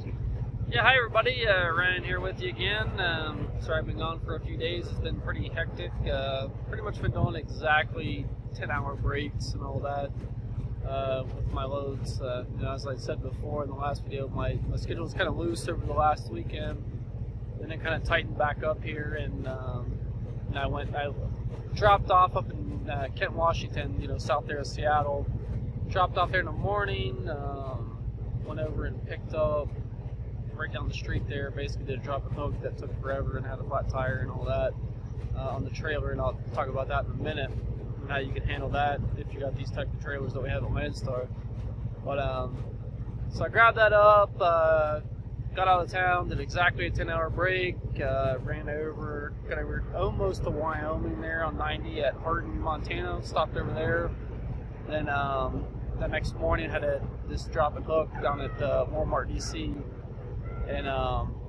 Yeah, hi everybody, Ryan here with you again. Sorry I've been gone for a few days. It's been pretty hectic. Pretty much been going exactly 10-hour breaks and all that with my loads. As I said before in the last video, my schedule was kind of loose over the last weekend. Then it kind of tightened back up here, and I dropped off up in Kent, Washington, south there of Seattle. Dropped off there in the morning, went over and picked up right down the street there. Basically did a drop and hook that took forever and had a flat tire and all that on the trailer, and I'll talk about that in a minute and how you can handle that if you got these type of trailers that we have at Landstar. But so I grabbed that up, got out of town, did exactly a 10-hour break, ran over, got over almost to Wyoming there on 90 at Hardin, Montana, stopped over there. Then that next morning had this drop and hook down at Walmart DC in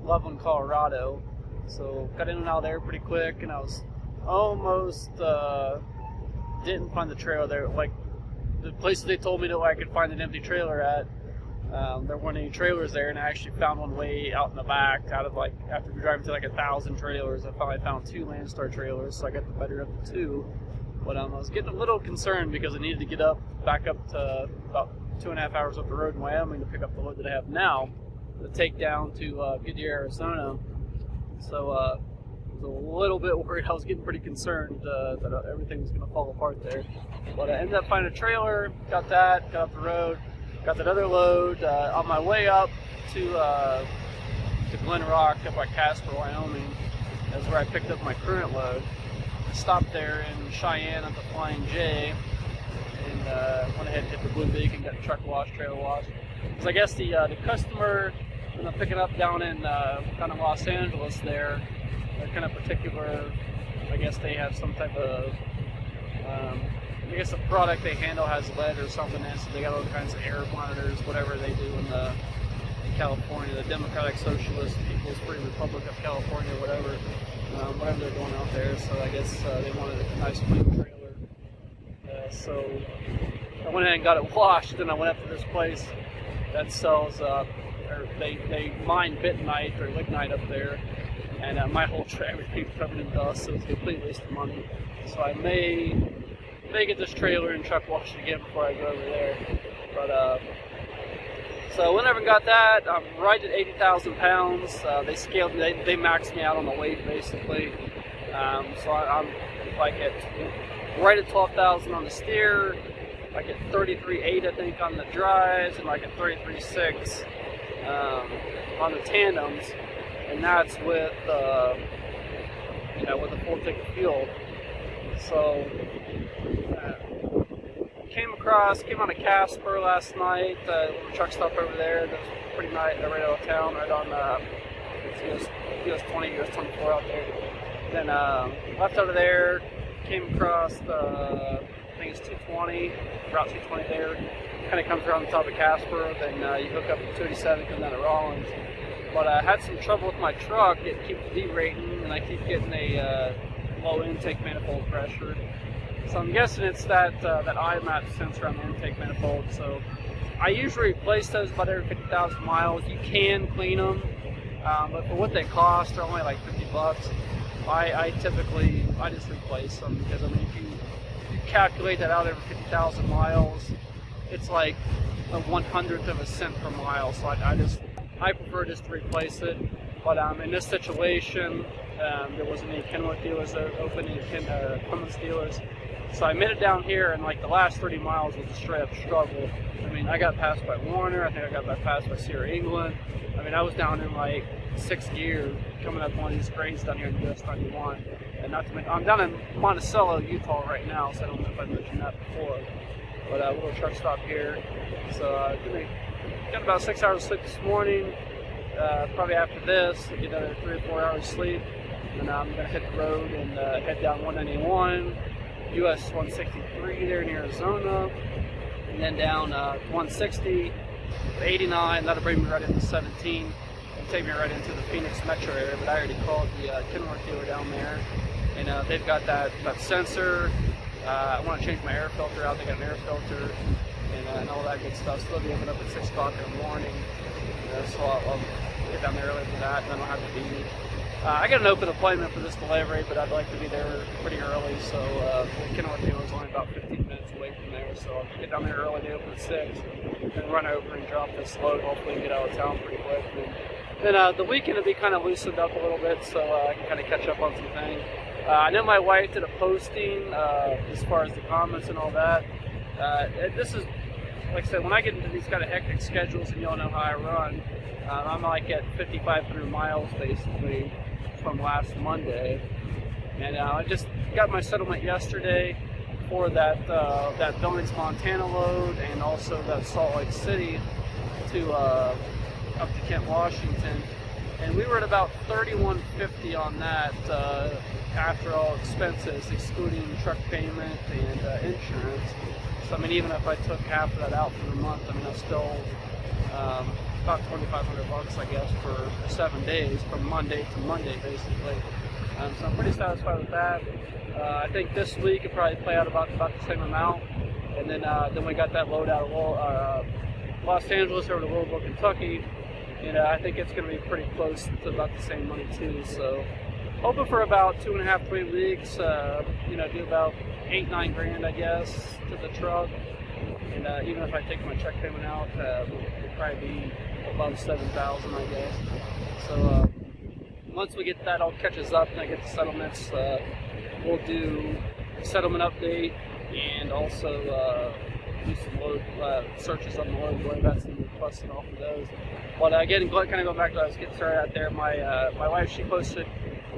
Loveland, Colorado. So got in and out there pretty quick, and I was almost didn't find the trailer there. Like the places they told me that I could find an empty trailer at, there weren't any trailers there, and I actually found one way out in the back. Out of after driving to 1,000 trailers, I finally found 2 Landstar trailers, so I got the better of the 2. But I was getting a little concerned because I needed to get back up to about 2.5 hours up the road in Wyoming to pick up the load that I have now to take down to Goodyear, Arizona. So I was a little bit worried. I was getting pretty concerned that everything was going to fall apart there. But I ended up finding a trailer, got up the road, got that other load on my way up to Glen Rock up by Casper, Wyoming. That's where I picked up my current load. I stopped there in Cheyenne at the Flying J, and went ahead and hit the Blue Beacon, got the truck wash, trailer wash. So I guess the customer that I'm picking up down in Los Angeles there, they're kind of particular. I guess they have some type of, I guess the product they handle has lead or something in it, so they got all kinds of air monitors, whatever they do in California, the Democratic Socialist People's Free Republic of California, whatever they're doing out there. So I guess they wanted a nice clean trailer. So I went ahead and got it washed, and I went up to this place that sells, they mine bentonite or lignite up there, and my whole tray, everything's covered in dust, so it's a complete waste of money. So I may get this trailer and truck washed again before I go over there. But so went over and got that. I'm right at 80,000 pounds. They scaled me, they maxed me out on the weight basically. So I'm like right at 12,000 on the steer, like at 33.8 I think on the drives, and like at 33.6 on the tandems, and that's with with a full tank of fuel. So came out of Casper last night, little truck stop over there. That was pretty nice, right out of town, right on US 20, US 24 out there. Then left out of there, came across I think it's 220, Route 220 there. Kind of comes around the top of Casper, then you hook up to 287, come down to Rollins. But I had some trouble with my truck. It keeps derating, and I keep getting a low intake manifold pressure. So I'm guessing it's that IMAP sensor on the intake manifold. So I usually replace those about every 50,000 miles. You can clean them, but for what they cost, they're only like $50. I typically just replace them, because I mean if you calculate that out every 50,000 miles, it's like a 1/100th of a cent per mile. So I prefer just to replace it. But in this situation, there wasn't any Kenworth dealers open, any Cummins dealers. So I made it down here, and like the last 30 miles was a straight up struggle. I mean, I got passed by Warner, I think I got passed by Sierra England. I mean, I was down in like 6th gear coming up one of these grades down here in US 91. And not to mention, I'm down in Monticello, Utah right now, so I don't know if I mentioned that before. But a little truck stop here. So got about 6 hours of sleep this morning. Probably after this, I'll get another 3 or 4 hours sleep. And I'm going to hit the road and head down 191, US 163 there in Arizona, and then down 160, 89, that'll bring me right into 17, and take me right into the Phoenix metro area. But I already called the Kenworth dealer down there, and they've got that sensor. I want to change my air filter out. They got an air filter and all that good stuff. So they'll be open up at 6 o'clock in the morning. so I'll get down there early for that, and then I'll have to be. I got an open appointment for this delivery, but I'd like to be there pretty early, so Kenilworth dealer is only about 15 minutes away from there, so I'll get down there early, they open at 6, and run over and drop this load, hopefully get out of town pretty quick. And then the weekend will be kind of loosened up a little bit, so I can kind of catch up on some things. I know my wife did a posting as far as the comments and all that. This is, like I said, when I get into these kind of hectic schedules, and y'all know how I run, I'm like at 5,500 miles basically from last Monday, and I just got my settlement yesterday for that Billings, Montana load, and also that Salt Lake City to up to Kent, Washington, and we were at about $3,150 on that after all expenses, excluding truck payment and insurance. So I mean, even if I took half of that out for the month, I mean, that's still about $2,500, I guess, for 7 days, from Monday to Monday, basically. So I'm pretty satisfied with that. I think this week it'll probably play out about the same amount, and then we got that load out of Los Angeles over to Louisville, Kentucky, and I think it's going to be pretty close to about the same money too. So hoping for about 2.5, 3 weeks. Do about 8-9 grand, I guess, to the truck. And even if I take my check payment out, it'll probably be above 7,000, I guess. So once we get that all catches up and I get the settlements, we'll do a settlement update and also do some load searches on the load. I've got some requests and all for those. But again, kind of going back to what I was getting started out there, my wife, she posted.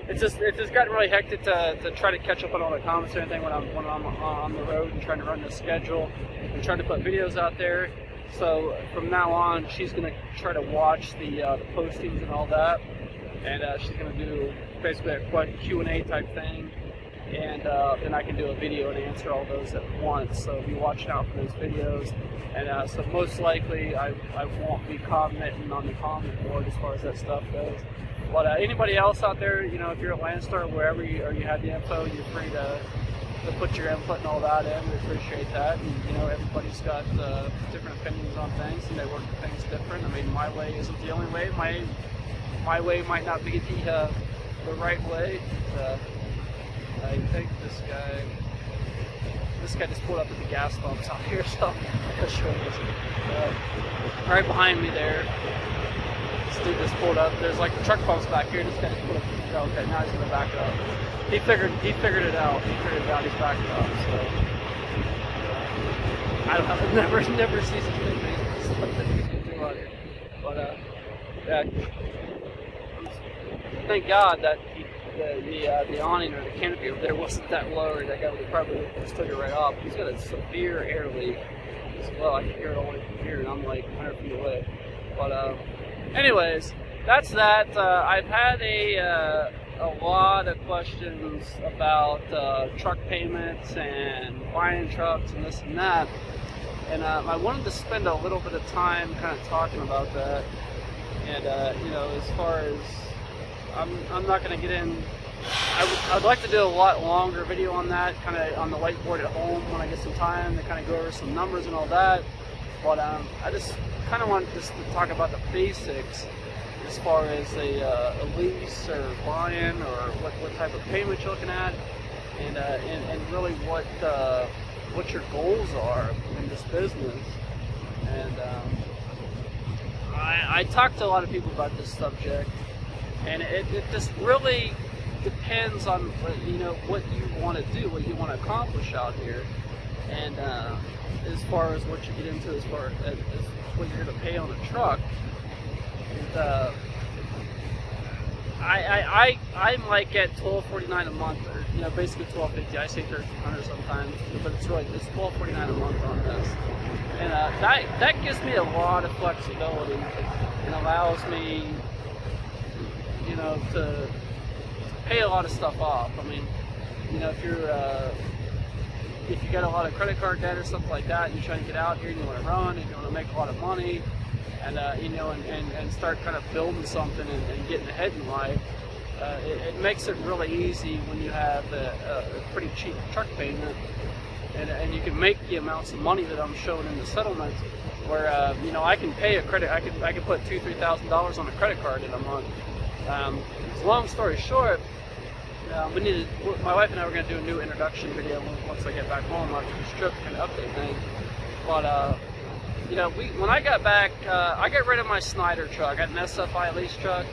It's just gotten really hectic to try to catch up on all the comments and everything when I'm on the road and trying to run the schedule and trying to put videos out there. So from now on, she's going to try to watch the postings and all that, and she's going to do basically a Q&A type thing, and then I can do a video and answer all those at once. So be watching out for those videos, and so most likely I won't be commenting on the comment board as far as that stuff goes. But anybody else out there, if you're at Landstar, wherever you have the info, you're free to put your input and all that in. We appreciate that. And, everybody's got different opinions on things, and they work things different. I mean, my way isn't the only way. My way might not be the right way. I think this guy just pulled up at the gas pumps out here, so I'll show you this. Right behind me there. This dude just pulled up. There's like the truck pumps back here. This guy just pulled up. Okay, now he's gonna back up. He figured it out. He's backing up. So I don't know. Never see such big things out here. But thank God that the awning or the canopy over there wasn't that low, or that guy would have probably just took it right off. He's got a severe air leak as well. I can hear it all the way from here, and I'm like 100 feet away. But anyways, that's that. I've had a lot of questions about truck payments and buying trucks and this and that, and I wanted to spend a little bit of time kind of talking about that. And as far as I'm not going to get in. I'd like to do a lot longer video on that, kind of on the whiteboard at home when I get some time to kind of go over some numbers and all that. But I just kind of wanted just to talk about the basics as far as a lease or buying, or what type of payment you're looking at, and really what your goals are in this business. And I talked to a lot of people about this subject, and it just really depends on what you want to do, what you want to accomplish out here, and as far as what you get into, as far as what you're going to pay on a truck. And, I'm like at $1,249 a month, or basically $1,250. I say $1,300 sometimes, but it's $1,249 a month on this, and that gives me a lot of flexibility and allows me, to pay a lot of stuff off. I mean, if you got a lot of credit card debt or something like that, and you're trying to get out here and you want to run and you want to make a lot of money, and and start kind of building something and getting ahead in life, it makes it really easy when you have a pretty cheap truck payment, and you can make the amounts of money that I'm showing in the settlement, where you know, I can pay a credit. I can put $2,000-3,000 on a credit card in a month. Long story short, my wife and I were going to do a new introduction video once I get back home after this trip, kind of update things. But you know, when I got back, I got rid of my Snyder truck. I got an SFI lease truck.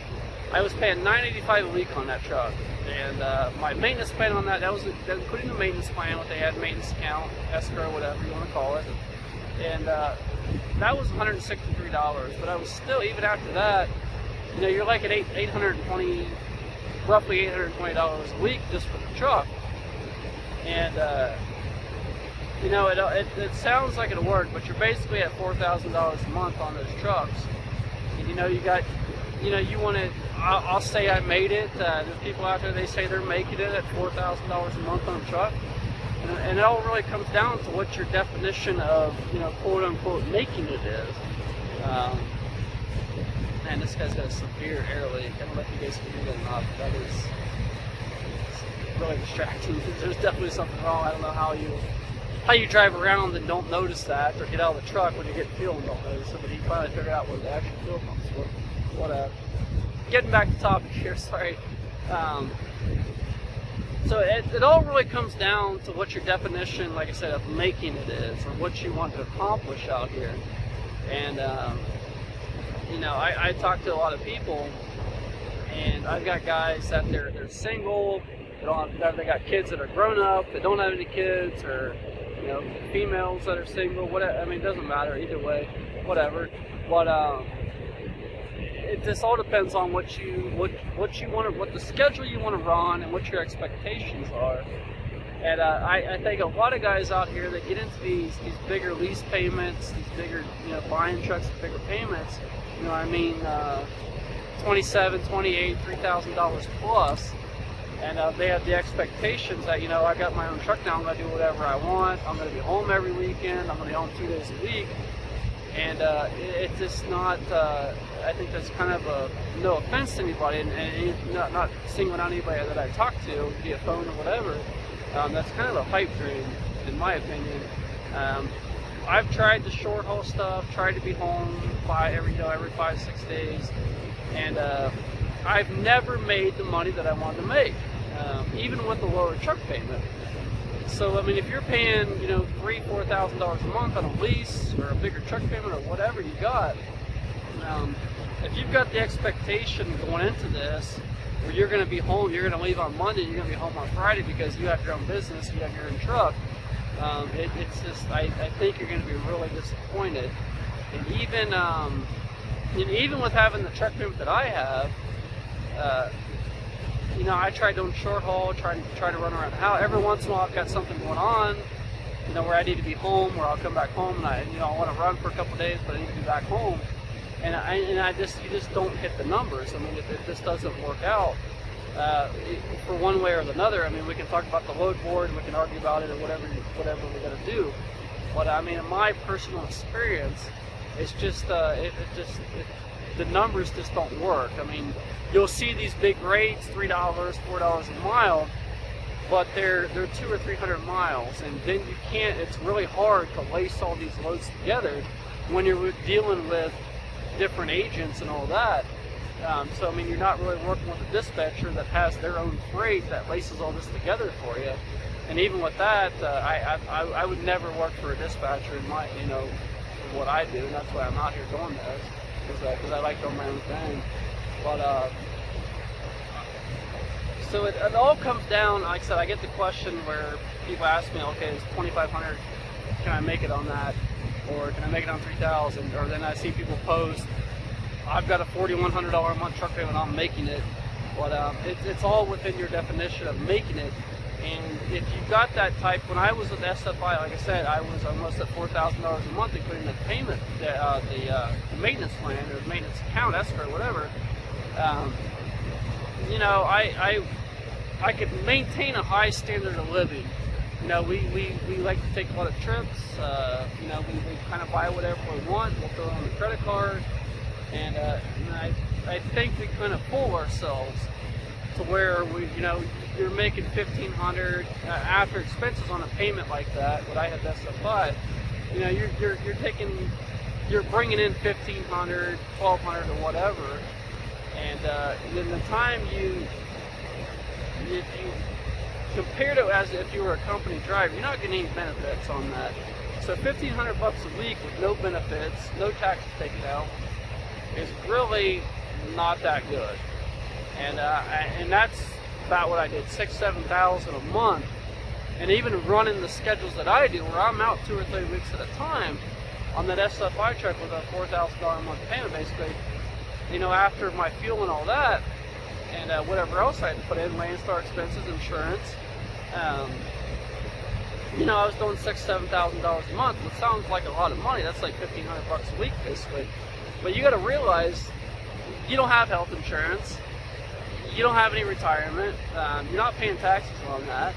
I was paying $985 a week on that truck, and my maintenance plan on that was including the maintenance plan, what they had, maintenance account, escrow, whatever you want to call it, and that was $163. But I was still, even after that, you know, you're like at roughly $820 a week just for the truck. And you know, it sounds like it'll work, but you're basically at $4,000 a month on those trucks. And, you know, you got, you know, you want to, I'll say I made it. There's people out there, they say they're making it at $4,000 a month on a truck. And it all really comes down to what your definition of, you know, quote unquote making it is. Man, this guy's got a severe air leak. I don't know if you guys can hear that or not, but that is really distracting. There's definitely something wrong. I don't know how you drive around and don't notice that, or get out of the truck when you get fuel and don't notice it, but he finally figured out where the actual fuel pumps were. Getting back to topic here, sorry. So it all really comes down to what your definition, like I said, of making it is, or what you want to accomplish out here. And you know, I talk to a lot of people, and I've got guys that they're single, they got kids that are grown up, they don't have any kids, or, you know, females that are single, whatever. I mean, it doesn't matter either way, whatever. But it just all depends on what you want to, what the schedule you want to run, and what your expectations are. And I think a lot of guys out here that get into these bigger lease payments, these bigger, you know, buying trucks with bigger payments, you know what I mean, $27,000, $28,000, $3,000 plus, and they have the expectations that, you know, I got my own truck now, I'm going to do whatever I want, I'm going to be home every weekend, I'm going to be home 2 days a week, and it's just not, I think that's kind of a, no offense to anybody, and not singling out anybody that I talk to via phone or whatever, that's kind of a pipe dream, in my opinion. I've tried the short haul stuff, tried to be home every 5-6 days, and I've never made the money that I wanted to make, even with a lower truck payment. So I mean, if you're paying, you know, $3,000-4,000 a month on a lease, or a bigger truck payment, or whatever you got, if you've got the expectation going into this, where you're going to be home, you're going to leave on Monday, you're going to be home on Friday because you have your own business, you have your own truck, it's just, I think you're going to be really disappointed. And even with having the truck payment that I have, you know, I tried doing short haul, try to run around the house. Every once in a while I've got something going on, you know, where I need to be home, where I'll come back home, and I want to run for a couple of days, but I need to be back home. And you just don't hit the numbers. I mean, it just doesn't work out for one way or another. I mean, we can talk about the load board, and we can argue about it, or whatever we're going to do. But I mean, in my personal experience, it's just the numbers just don't work. I mean, you'll see these big rates, $3, $4 a mile, but they're 200 or 300 miles, and then you can't. It's really hard to lace all these loads together when you're dealing with different agents and all that. So I mean, you're not really working with a dispatcher that has their own freight that laces all this together for you. And even with that, I would never work for a dispatcher in my, you know, for what I do. And that's why I'm out here doing this, because I like doing my own thing. But so it all comes down. Like I said, I get the question where people ask me, okay, it's $2,500. Can I make it on that? Or can I make it on $3,000? Or then I see people post, I've got a $4,100 a month truck payment, I'm making it. But it's all within your definition of making it. And if you've got that type, when I was with SFI, like I said, I was almost at $4,000 a month, including the payment, the maintenance plan, or the maintenance account, escrow, whatever. You know, I could maintain a high standard of living. You know, we like to take a lot of trips. You know, we kind of buy whatever we want. We'll throw it on the credit card, and I think we kind of fool ourselves to where you know, you're making $1,500 after expenses on a payment like that. What I had SFI, you know, you're taking you're bringing in 1,500, 1,200, or whatever, and then the time if you compare it as if you were a company driver, you're not getting any benefits on that. So $1,500 a week with no benefits, no taxes taken out, is really not that good. And that's about what I did, $6,000-7,000 a month. And even running the schedules that I do, where I'm out 2 or 3 weeks at a time on that SFI truck with a $4,000 a month payment, basically, you know, after my fuel and all that, and whatever else I had to put in, Landstar expenses, insurance, you know, I was doing $6,000-7,000 a month, which sounds like a lot of money. That's like $1,500 a week, basically. But you got to realize you don't have health insurance, you don't have any retirement, you're not paying taxes on that.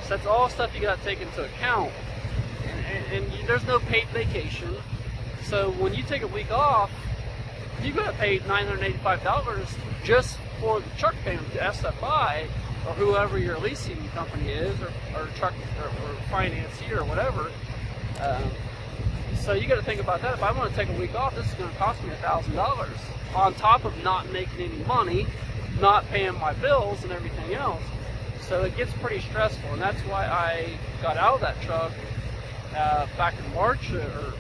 So that's all stuff you got to take into account. And there's no paid vacation. So when you take a week off, you got to pay $985 just for the truck payment to SFI or whoever your leasing company is, or truck or financier or whatever. So you got to think about that. If I want to take a week off, this is going to cost me $1,000 on top of not making any money, not paying my bills and everything else. So it gets pretty stressful, and that's why I got out of that truck back in March, or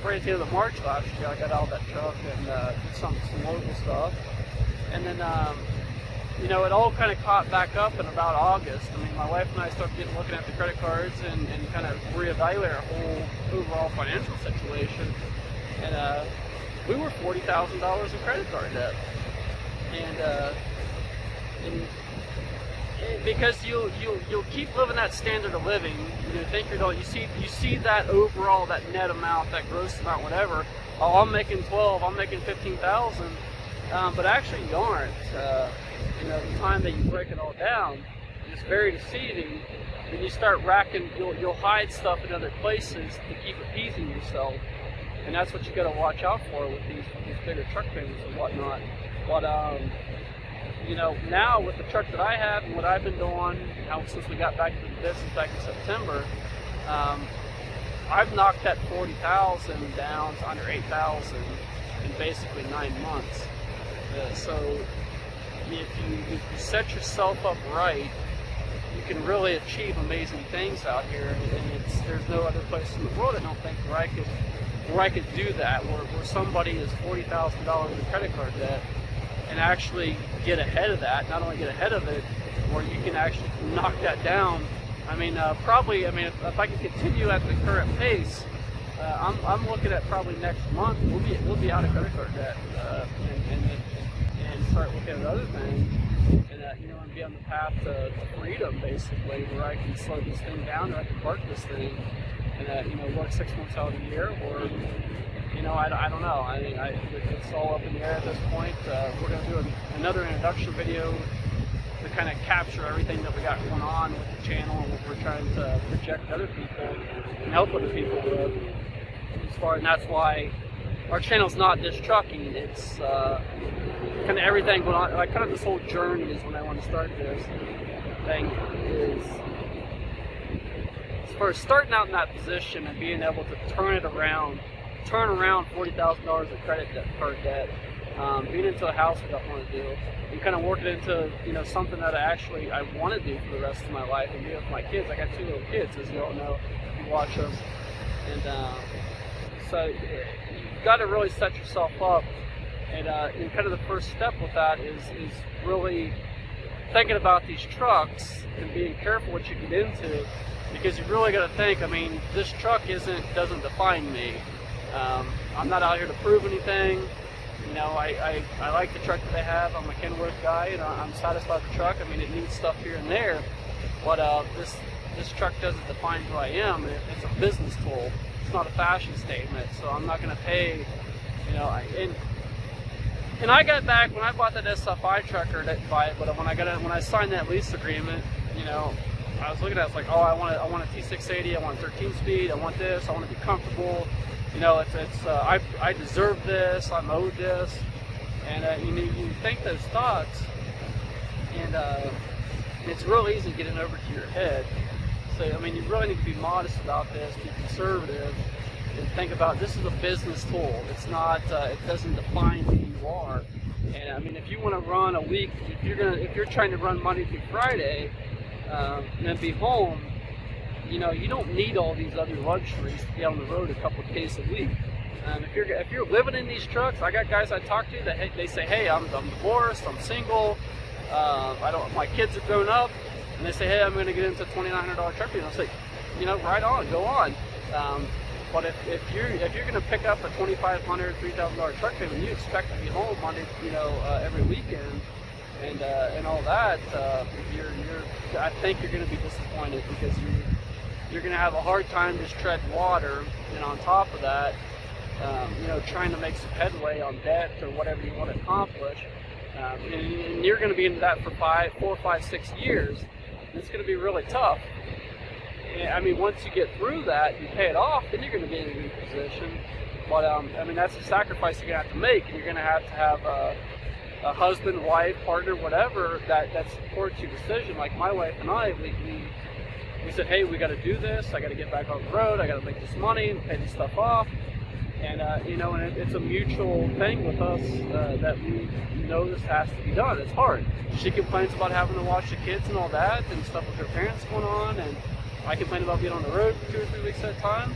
right at the end of March last year. I got out of that truck and did some local stuff, and then you know, it all kind of caught back up in about August. I mean, my wife and I started looking at the credit cards and kind of reevaluate our whole overall financial situation, and we were $40,000 in credit card debt, and because you'll keep living that standard of living. You think you're going. You see that overall, that net amount, that gross amount, whatever. Oh, I'm making 12. I'm making 15,000. But actually, you aren't. You know, the time that you break it all down, it's very deceiving. When you start racking, you'll hide stuff in other places to keep appeasing yourself, and that's what you got to watch out for with these bigger truck payments and whatnot. But you know, now with the truck that I have and what I've been doing, since we got back into the business back in September, I've knocked that 40,000 down to under 8,000 in basically 9 months. So if you set yourself up right, you can really achieve amazing things out here. And there's no other place in the world, I don't think, where I could do that, where somebody is $40,000 in credit card debt and actually get ahead of that. Not only get ahead of it, where you can actually knock that down. I mean, probably. I mean, if I can continue at the current pace, I'm looking at probably next month we'll be out of credit card debt, and start looking at other things, and you know, and be on the path to freedom, basically, where I can slow this thing down, or I can park this thing, and you know, work 6 months out of the year, or you know, I don't know. I mean, it's all up in the air at this point. We're going to do another introduction video to kind of capture everything that we got going on with the channel and what we're trying to project to other people and help other people with. And that's why our channel's not just trucking. It's kind of everything going on. Like, kind of this whole journey is when I want to start this thing. Is as far as starting out in that position and being able to turn around $40,000 of credit card debt, being into a house that I want to do, and kind of work it into, you know, something that I want to do for the rest of my life, and be with my kids. I got 2 little kids, as you all know, if you watch them, and so you've got to really set yourself up, and kind of the first step with that is really thinking about these trucks and being careful what you get into, because you really got to think. I mean, this truck doesn't define me. I'm not out here to prove anything. You know, I like the truck that I have. I'm a Kenworth guy, and I'm satisfied with the truck. I mean, it needs stuff here and there, but this truck doesn't define who I am. It's a business tool. It's not a fashion statement. So I'm not going to pay, you know. And I got back when I bought that SFI truck, or didn't buy it, but when I signed that lease agreement, you know, I was looking at it, it's like, oh, I want a T680, I want a 13-speed, I want this, I want to be comfortable. You know, I deserve this, I'm owed this, and you think those thoughts, and it's real easy getting over to your head. So, I mean, you really need to be modest about this, be conservative, think about this is a business tool. It's not. It doesn't define who you are. And I mean, if you want to run a week, if you're trying to run Monday through Friday, and then be home, you know, you don't need all these other luxuries to be on the road a couple of days a week. If you're living in these trucks, I got guys I talk to that they say, hey, I'm divorced, I'm single, my kids have grown up, and they say, hey, I'm going to get into a $2,900 truck payment. I say, you know, right on, go on. But if you're going to pick up a $2,500, $3,000 truck payment, you expect to be home Monday, you know, every weekend, and all that, I think you're going to be disappointed, because you're going to have a hard time just treading water, and on top of that, you know, trying to make some headway on debt or whatever you want to accomplish, and you're going to be into that for 4, 5, 6 years. It's going to be really tough. I mean, once you get through that, you pay it off, then you're going to be in a good position. But I mean, that's a sacrifice you're going to have to make, and you're going to have a husband, wife, partner, whatever that supports your decision. Like my wife and I, we said, hey, we got to do this. I got to get back on the road. I got to make this money and pay this stuff off. And you know, and it's a mutual thing with us, that we know this has to be done. It's hard. She complains about having to watch the kids and all that, and stuff with her parents going on, and I complain about being on the road for 2 or 3 weeks at a time.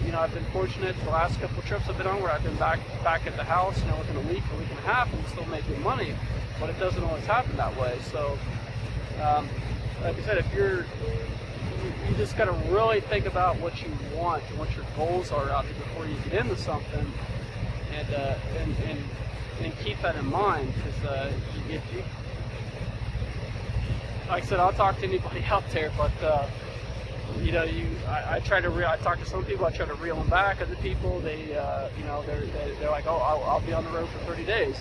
You know, I've been fortunate the last couple of trips I've been on where I've been back at the house, you know, within a week and a half, and still making money. But it doesn't always happen that way. So, like I said, if you just got to really think about what you want and what your goals are out there before you get into something, and keep that in mind, because if you, like I said, I'll talk to anybody out there, but you know, I talk to some people, I try to reel them back. Other people, they you know, they're like, oh, I'll be on the road for 30 days.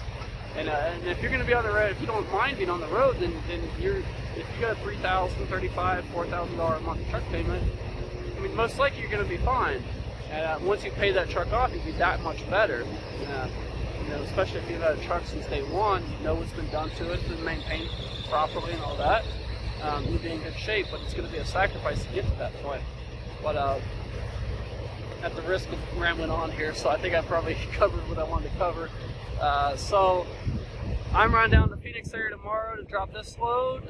And if you're going to be on the road, if you don't mind being on the road, then if you got a $3,000, $3,500, $4,000 a month truck payment, I mean, most likely you're going to be fine. And once you pay that truck off, you'll be that much better. You know, especially if you've had a truck since day one, you know what's been done to it, it's been maintained properly and all that. You'll be in good shape, but it's going to be a sacrifice to get to that point. But at the risk of rambling on here, so I think I probably covered what I wanted to cover. So I'm running down to Phoenix area tomorrow to drop this load.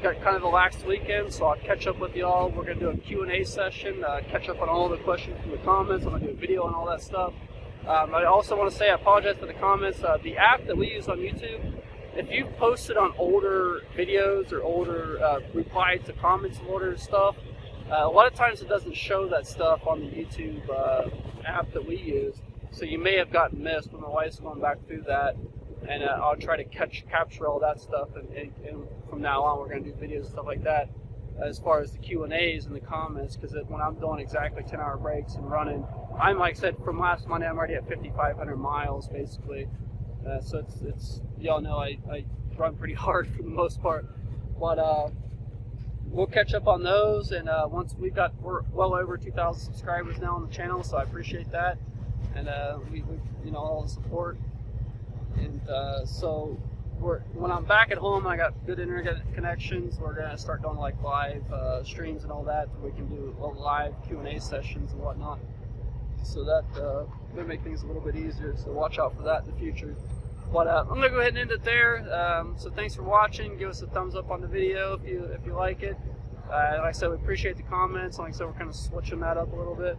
Got kind of a lax weekend, so I'll catch up with y'all. We're going to do a Q&A session, catch up on all the questions from the comments. I'm going to do a video on all that stuff. I also want to say I apologize for the comments. The app that we use on YouTube, if you've posted on older videos or older replied to comments and older stuff, a lot of times it doesn't show that stuff on the YouTube app that we use. So you may have gotten missed, but my wife's going back through that, and I'll try to capture all that stuff. And from now on, we're going to do videos and stuff like that. As far as the Q&As and the comments, because when I'm doing exactly 10-hour breaks and running, I'm, like I said, from last Monday, I'm already at 5,500 miles basically. So it's y'all know I run pretty hard for the most part, but we'll catch up on those. And once we're well over 2,000 subscribers now on the channel, so I appreciate that, and we you know, all the support. And so when I'm back at home, I got good internet connections. We're gonna start doing like live streams and all that, so we can do live Q&A sessions and whatnot. So that may make things a little bit easier. So watch out for that in the future. But I'm gonna go ahead and end it there. So thanks for watching. Give us a thumbs up on the video if you like it. Like I said, we appreciate the comments. Like I said, we're kind of switching that up a little bit.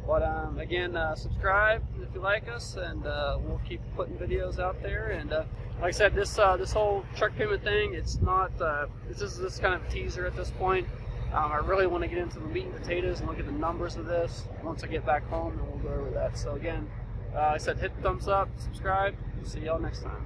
But again, subscribe if you like us, and we'll keep putting videos out there. And like I said, this whole truck payment thing, it's not. This is kind of a teaser at this point. I really want to get into the meat and potatoes and look at the numbers of this once I get back home, and we'll go over that. So again, like I said, hit the thumbs up, subscribe. See y'all next time.